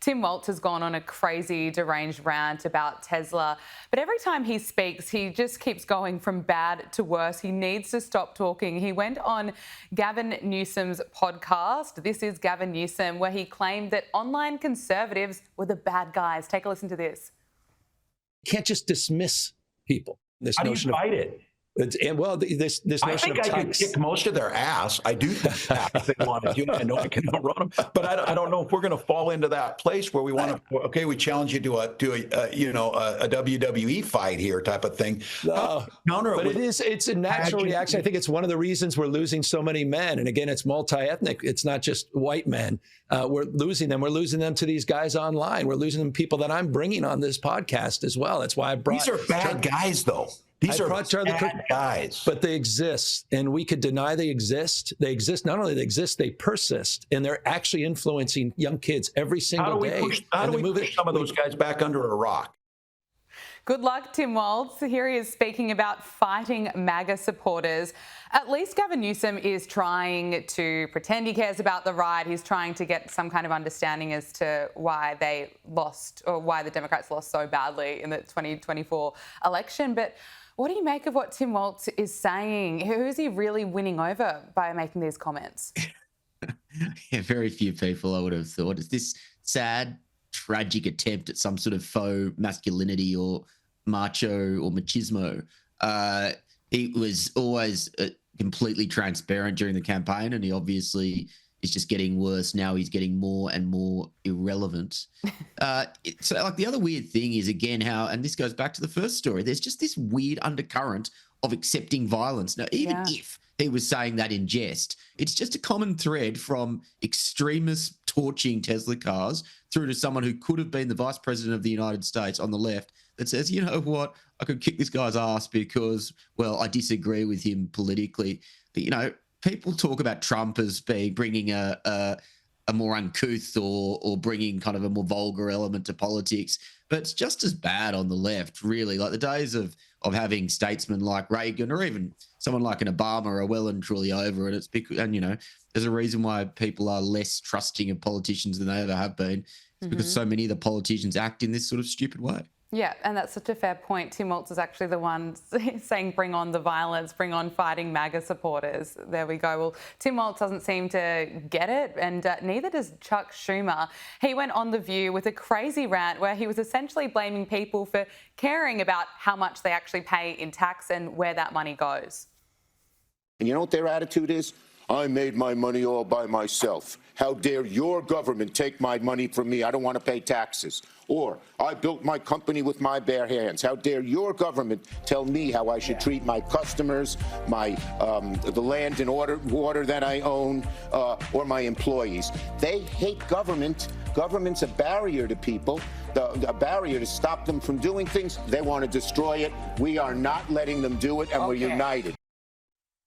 Tim Walz has gone on a crazy, deranged rant about Tesla. But every time he speaks, he just keeps going from bad to worse. He needs to stop talking. He went on Gavin Newsom's podcast, This is Gavin Newsom, where he claimed that online conservatives were the bad guys. Take a listen to this. You can't just dismiss people. This How do notion you fight it? And well, this notion I think of I can kick most of their ass. I do think that if they want to do it. I know I can outrun them, but I don't know if we're going to fall into that place where we want to. Okay, we challenge you to a WWE fight here type of thing. No, but it's a natural reaction. I think it's one of the reasons we're losing so many men. And again, it's multi-ethnic. It's not just white men. We're losing them. We're losing them to these guys online. We're losing them people that I'm bringing on this podcast as well. That's why I brought. These are bad guys, though. These are bad guys. But they exist, and we could deny they exist. They exist. Not only they exist, they persist, and they're actually influencing young kids every single day. How do we push some of those guys back under a rock? Good luck, Tim Walz. Here he is speaking about fighting MAGA supporters. At least Gavin Newsom is trying to pretend he cares about the right. He's trying to get some kind of understanding as to why they lost, or why the Democrats lost so badly in the 2024 election. But what do you make of what Tim Walz is saying? Who is he really winning over by making these comments? Yeah, very few people I would have thought. Is this sad, tragic attempt at some sort of faux masculinity or macho or machismo? He was always completely transparent during the campaign, and he obviously is just getting worse. Now he's getting more and more irrelevant. So like the other weird thing is, again, how, and this goes back to the first story, there's just this weird undercurrent of accepting violence. Now, even if he was saying that in jest, it's just a common thread from extremists torching Tesla cars through to someone who could have been the vice president of the United States on the left that says, you know what, I could kick this guy's ass because, well, I disagree with him politically. But, you know, people talk about Trump as bringing a more uncouth or bringing kind of a more vulgar element to politics, but it's just as bad on the left, really. Like the days of having statesmen like Reagan or even someone like an Obama are well and truly over, and it's because, and you know, there's a reason why people are less trusting of politicians than they ever have been. It's because so many of the politicians act in this sort of stupid way. Yeah, and that's such a fair point. Tim Walz is actually the one saying bring on the violence, bring on fighting MAGA supporters. There we go. Well, Tim Walz doesn't seem to get it, and neither does Chuck Schumer. He went on The View with a crazy rant where he was essentially blaming people for caring about how much they actually pay in tax and where that money goes. And you know what their attitude is? I made my money all by myself. How dare your government take my money from me? I don't want to pay taxes. Or, I built my company with my bare hands. How dare your government tell me how I should treat my customers, the land and water that I own, or my employees? They hate government. Government's a barrier to people, a barrier to stop them from doing things. They want to destroy it. We are not letting them do it, and we're united.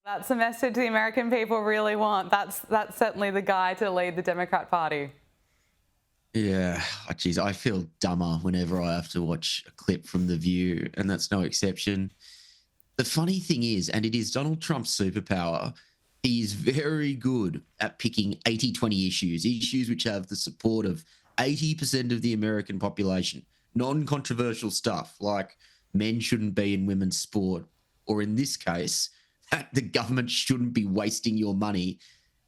That's the message the American people really want. That's certainly the guy to lead the Democrat Party. Yeah, geez, I feel dumber whenever I have to watch a clip from The View, and that's no exception. The funny thing is, and it is Donald Trump's superpower, he is very good at picking 80-20 issues which have the support of 80% of the American population. Non-controversial stuff like men shouldn't be in women's sport, or in this case, the government shouldn't be wasting your money.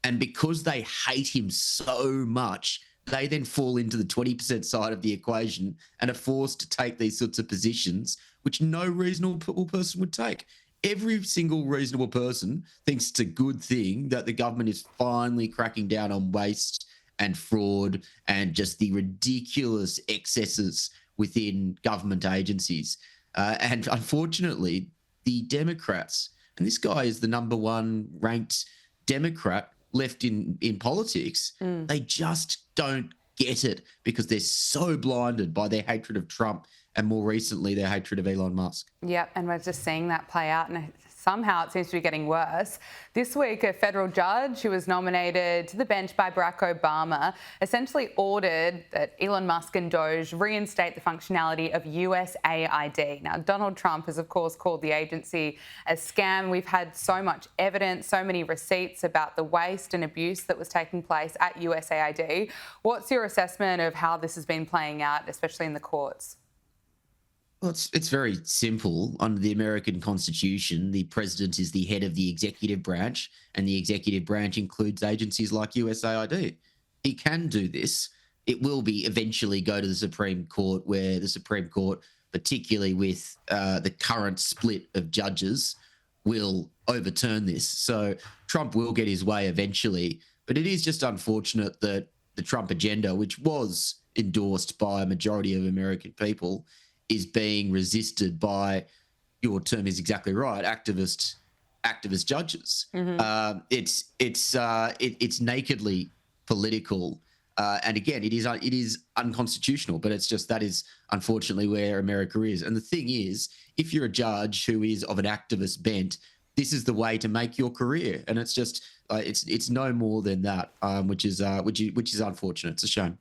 And because they hate him so much, they then fall into the 20% side of the equation and are forced to take these sorts of positions, which no reasonable person would take. Every single reasonable person thinks it's a good thing that the government is finally cracking down on waste and fraud and just the ridiculous excesses within government agencies. And unfortunately, the Democrats, and this guy is the number one ranked Democrat left in politics, they just don't get it because they're so blinded by their hatred of Trump and more recently their hatred of Elon Musk. Yep, and we're just seeing that play out, and somehow it seems to be getting worse. This week, a federal judge who was nominated to the bench by Barack Obama essentially ordered that Elon Musk and Doge reinstate the functionality of USAID. Now, Donald Trump has, of course, called the agency a scam. We've had so much evidence, so many receipts about the waste and abuse that was taking place at USAID. What's your assessment of how this has been playing out, especially in the courts? Well, it's very simple. Under the American Constitution, the president is the head of the executive branch, and the executive branch includes agencies like USAID. He can do this. It will be eventually go to the Supreme Court, where the Supreme Court, particularly with the current split of judges, will overturn this. So Trump will get his way eventually. But it is just unfortunate that the Trump agenda, which was endorsed by a majority of American people, is being resisted by, your term is exactly right, activist judges. Mm-hmm. It's nakedly political, and again, it is unconstitutional. But it's just that is unfortunately where America is. And the thing is, if you're a judge who is of an activist bent, this is the way to make your career, and it's just it's no more than that, which is unfortunate. It's a shame.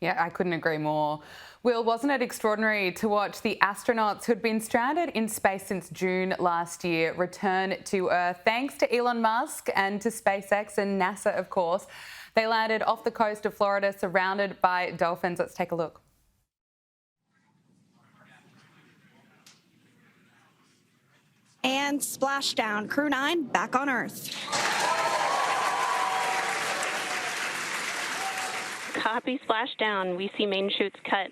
Yeah, I couldn't agree more. Will, wasn't it extraordinary to watch the astronauts who'd been stranded in space since June last year return to Earth? Thanks to Elon Musk and to SpaceX and NASA, of course. They landed off the coast of Florida surrounded by dolphins. Let's take a look. And splashdown. Crew 9 back on Earth. Copy, splashdown. We see main chutes cut.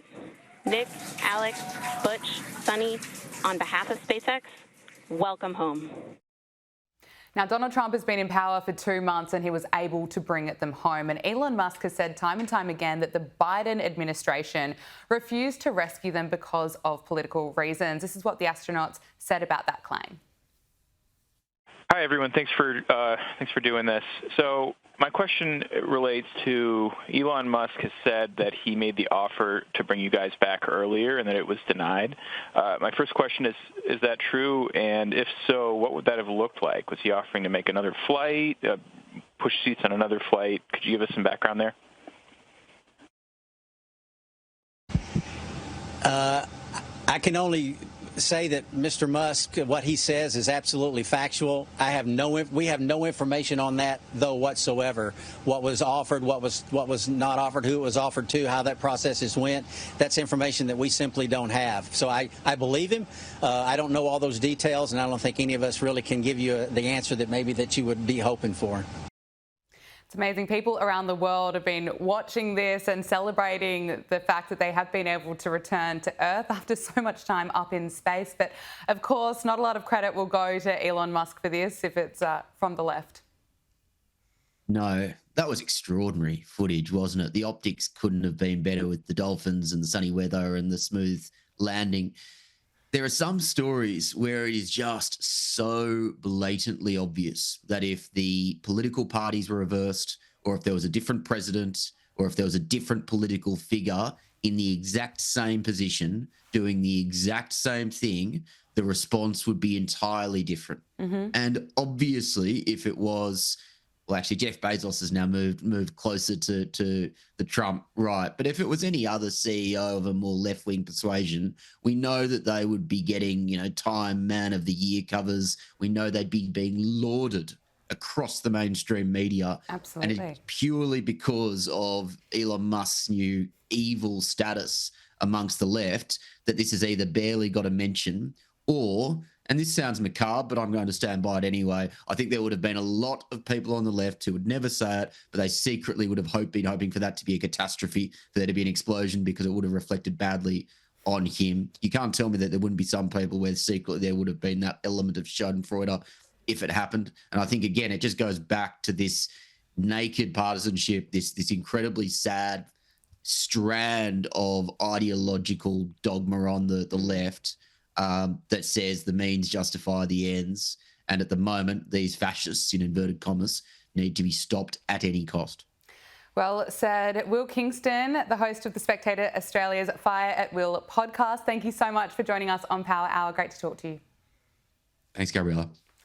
Nick, Alex, Butch, Sunny, on behalf of SpaceX, welcome home. Now, Donald Trump has been in power for 2 months and he was able to bring them home. And Elon Musk has said time and time again that the Biden administration refused to rescue them because of political reasons. This is what the astronauts said about that claim. Hi, everyone. Thanks for doing this. So my question relates to Elon Musk has said that he made the offer to bring you guys back earlier and that it was denied. My first question is that true? And if so, what would that have looked like? Was he offering to make another flight, push seats on another flight? Could you give us some background there? I can only say that Mr. Musk, what he says is absolutely factual. We have no information on that, though, whatsoever. What was offered, what was not offered, who it was offered to, how that process went. That's information that we simply don't have. So I believe him. I don't know all those details, and I don't think any of us really can give you the answer that you would be hoping for. It's amazing. People around the world have been watching this and celebrating the fact that they have been able to return to Earth after so much time up in space. But of course, not a lot of credit will go to Elon Musk for this if it's from the left. No, that was extraordinary footage, wasn't it? The optics couldn't have been better with the dolphins and the sunny weather and the smooth landing. There are some stories where it is just so blatantly obvious that if the political parties were reversed, or if there was a different president, or if there was a different political figure in the exact same position doing the exact same thing, the response would be entirely different. Mm-hmm. And obviously, if it was, well, actually, Jeff Bezos has now moved closer to the Trump right. But if it was any other CEO of a more left-wing persuasion, we know that they would be getting, Time Man of the Year covers. We know they'd be being lauded across the mainstream media. Absolutely. And it's purely because of Elon Musk's new evil status amongst the left that this has either barely got a mention or, and this sounds macabre, but I'm going to stand by it anyway, I think there would have been a lot of people on the left who would never say it, but they secretly would have been hoping for that to be a catastrophe, for there to be an explosion, because it would have reflected badly on him. You can't tell me that there wouldn't be some people where secretly there would have been that element of schadenfreude if it happened. And I think, again, it just goes back to this naked partisanship, this incredibly sad strand of ideological dogma on the left, that says the means justify the ends. And at the moment, these fascists, in inverted commas, need to be stopped at any cost. Well said. Will Kingston, the host of The Spectator Australia's Fire at Will podcast. Thank you so much for joining us on Power Hour. Great to talk to you. Thanks, Gabriella.